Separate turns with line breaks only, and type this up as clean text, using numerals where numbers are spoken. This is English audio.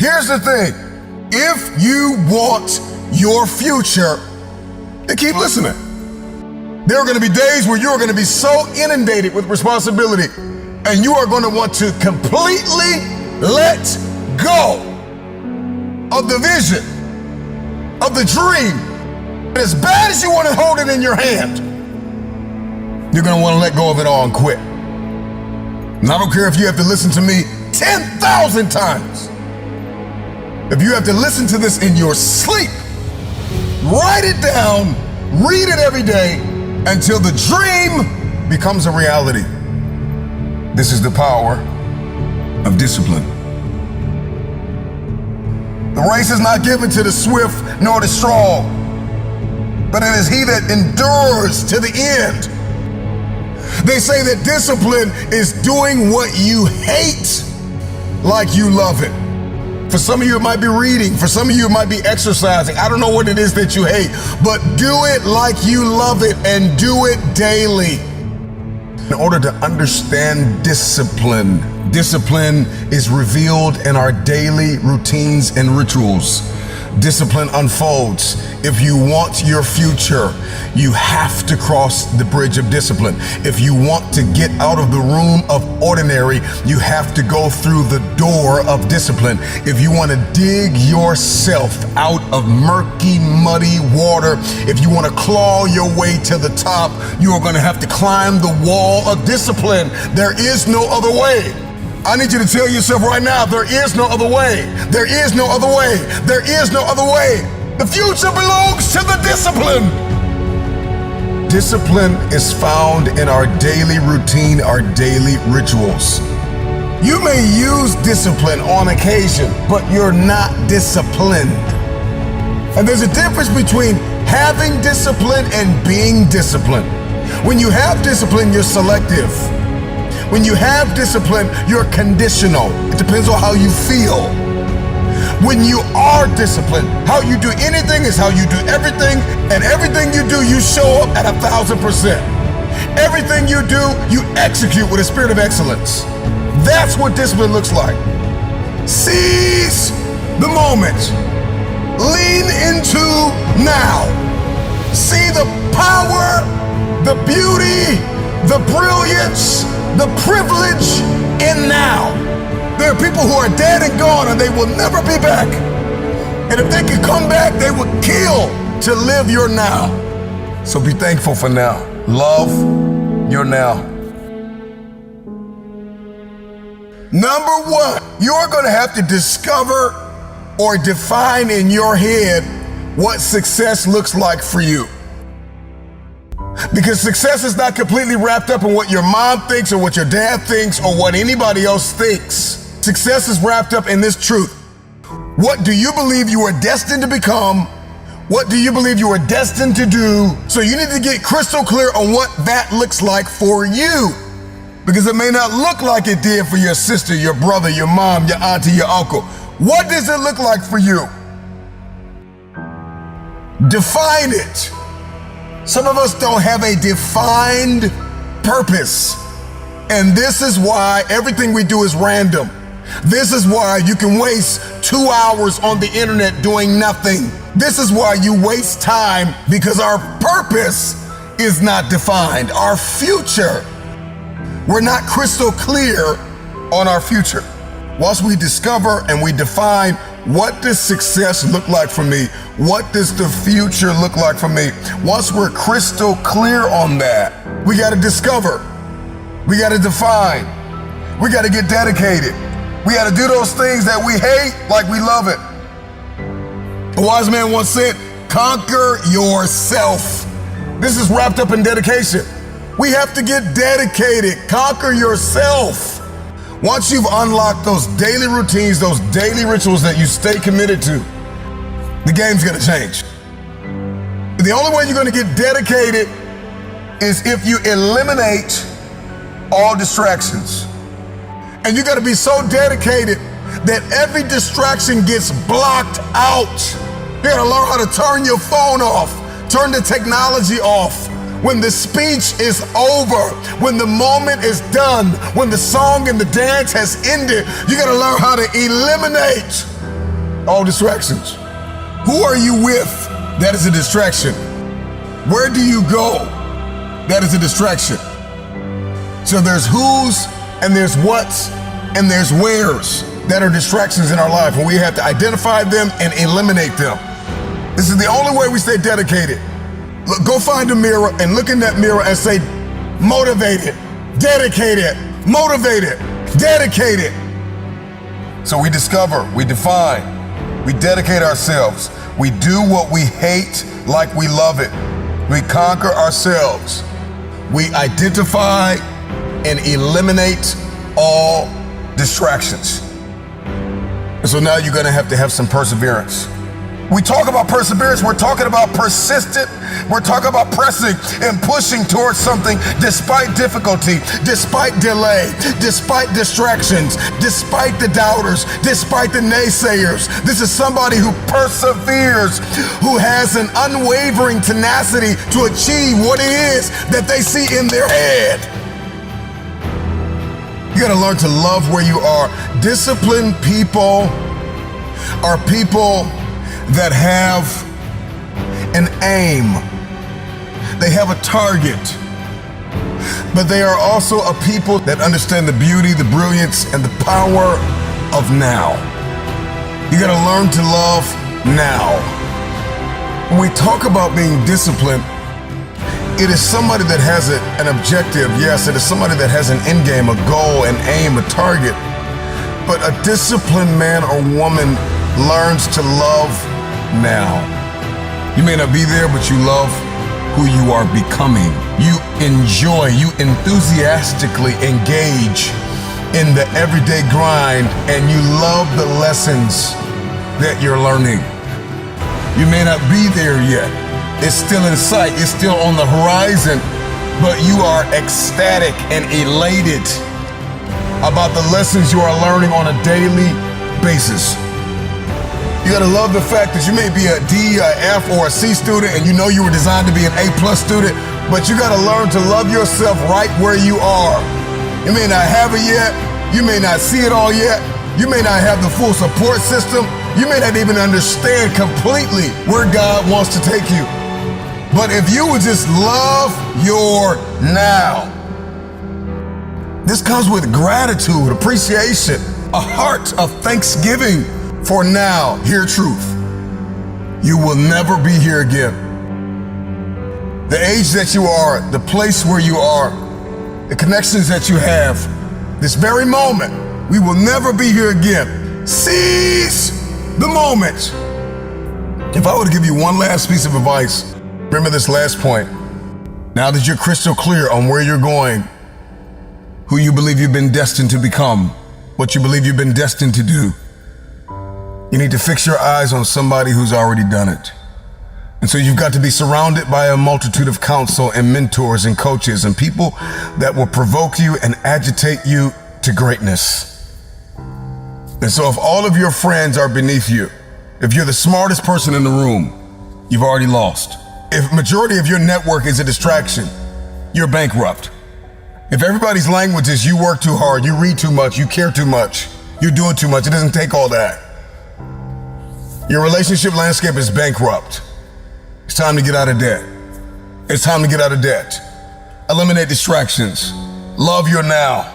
Here's the thing. If you want your future, then keep listening. There are going to be days where you're going to be so inundated with responsibility and you are going to want to completely let go of the vision, of the dream. And as bad as you want to hold it in your hand, you're going to want to let go of it all and quit. And I don't care if you have to listen to me 10,000 times. If you have to listen to this in your sleep, write it down, read it every day until the dream becomes a reality. This is the power of discipline. The race is not given to the swift nor the strong, but it is he that endures to the end. They say that discipline is doing what you hate like you love it. For some of you, it might be reading. For some of you, it might be exercising. I don't know what it is that you hate, but do it like you love it and do it daily. In order to understand discipline, discipline is revealed in our daily routines and rituals. Discipline unfolds. If you want your future, you have to cross the bridge of discipline. If you want to get out of the room of ordinary, you have to go through the door of discipline. If you want to dig yourself out of murky, muddy water, if you want to claw your way to the top, you are going to have to climb the wall of discipline. There is no other way. I need you to tell yourself right now, there is no other way. There is no other way. There is no other way. The future belongs to the discipline. Discipline is found in our daily routine, our daily rituals. You may use discipline on occasion, but you're not disciplined. And there's a difference between having discipline and being disciplined. When you have discipline, you're selective. When you have discipline, you're conditional. It depends on how you feel. When you are disciplined, how you do anything is how you do everything, and everything you do, you show up at 1,000%. Everything you do, you execute with a spirit of excellence. That's what discipline looks like. Seize the moment. Lean into now. See the power, the beauty, the brilliance, the privilege in now. There are people who are dead and gone and they will never be back. And if they could come back, they would kill to live your now. So be thankful for now. Love your now. Number one, you're going to have to discover or define in your head what success looks like for you. Because success is not completely wrapped up in what your mom thinks or what your dad thinks or what anybody else thinks. Success is wrapped up in this truth. What do you believe you are destined to become? What do you believe you are destined to do? So you need to get crystal clear on what that looks like for you. Because it may not look like it did for your sister, your brother, your mom, your auntie, your uncle. What does it look like for you? Define it. Some of us don't have a defined purpose. And this is why everything we do is random. This is why you can waste 2 hours on the internet doing nothing. This is why you waste time, because our purpose is not defined. Our future, we're not crystal clear on our future. Once we discover and we define what does success look like for me, what does the future look like for me, once we're crystal clear on that, we got to discover, we got to define, we got to get dedicated. We got to do those things that we hate like we love it. A wise man once said, conquer yourself. This is wrapped up in dedication. We have to get dedicated. Conquer yourself. Once you've unlocked those daily routines, those daily rituals that you stay committed to, the game's going to change. The only way you're going to get dedicated is if you eliminate all distractions. And you got to be so dedicated that every distraction gets blocked out. You got to learn how to turn your phone off, turn the technology off. When the speech is over, when the moment is done, when the song and the dance has ended, you gotta learn how to eliminate all distractions. Who are you with? That is a distraction. Where do you go? That is a distraction. So there's who's and there's what's and there's where's that are distractions in our life, and we have to identify them and eliminate them. This is the only way we stay dedicated. Look, go find a mirror and look in that mirror and say, motivated, dedicated, motivated, dedicated. So we discover, we define, we dedicate ourselves. We do what we hate like we love it. We conquer ourselves. We identify and eliminate all distractions. And so now you're gonna have to have some perseverance. We talk about perseverance, we're talking about persistent, we're talking about pressing and pushing towards something despite difficulty, despite delay, despite distractions, despite the doubters, despite the naysayers. This is somebody who perseveres, who has an unwavering tenacity to achieve what it is that they see in their head. You gotta learn to love where you are. Disciplined people are people that have an aim. They have a target. But they are also a people that understand the beauty, the brilliance, and the power of now. You gotta learn to love now. When we talk about being disciplined, it is somebody that has an objective. Yes, it is somebody that has an end game, a goal, an aim, a target. But a disciplined man or woman learns to love now. You may not be there, but you love who you are becoming. You enjoy, you enthusiastically engage in the everyday grind, and you love the lessons that you're learning. You may not be there yet. It's still in sight, it's still on the horizon, but you are ecstatic and elated about the lessons you are learning on a daily basis. You gotta love the fact that you may be a D, a F, or a C student, and you know you were designed to be an A+ student, but you gotta learn to love yourself right where you are. You may not have it yet, you may not see it all yet, you may not have the full support system, you may not even understand completely where God wants to take you. But if you would just love your now, this comes with gratitude, appreciation, a heart of thanksgiving for now. Hear truth. You will never be here again. The age that you are, the place where you are, the connections that you have, this very moment, we will never be here again. Seize the moment. If I were to give you one last piece of advice, remember this last point. Now that you're crystal clear on where you're going, who you believe you've been destined to become, what you believe you've been destined to do, you need to fix your eyes on somebody who's already done it. And so you've got to be surrounded by a multitude of counsel and mentors and coaches and people that will provoke you and agitate you to greatness. And so if all of your friends are beneath you, if you're the smartest person in the room, you've already lost. If majority of your network is a distraction, you're bankrupt. If everybody's language is you work too hard, you read too much, you care too much, you're doing too much, it doesn't take all that. Your relationship landscape is bankrupt. It's time to get out of debt. It's time to get out of debt. Eliminate distractions. Love your now.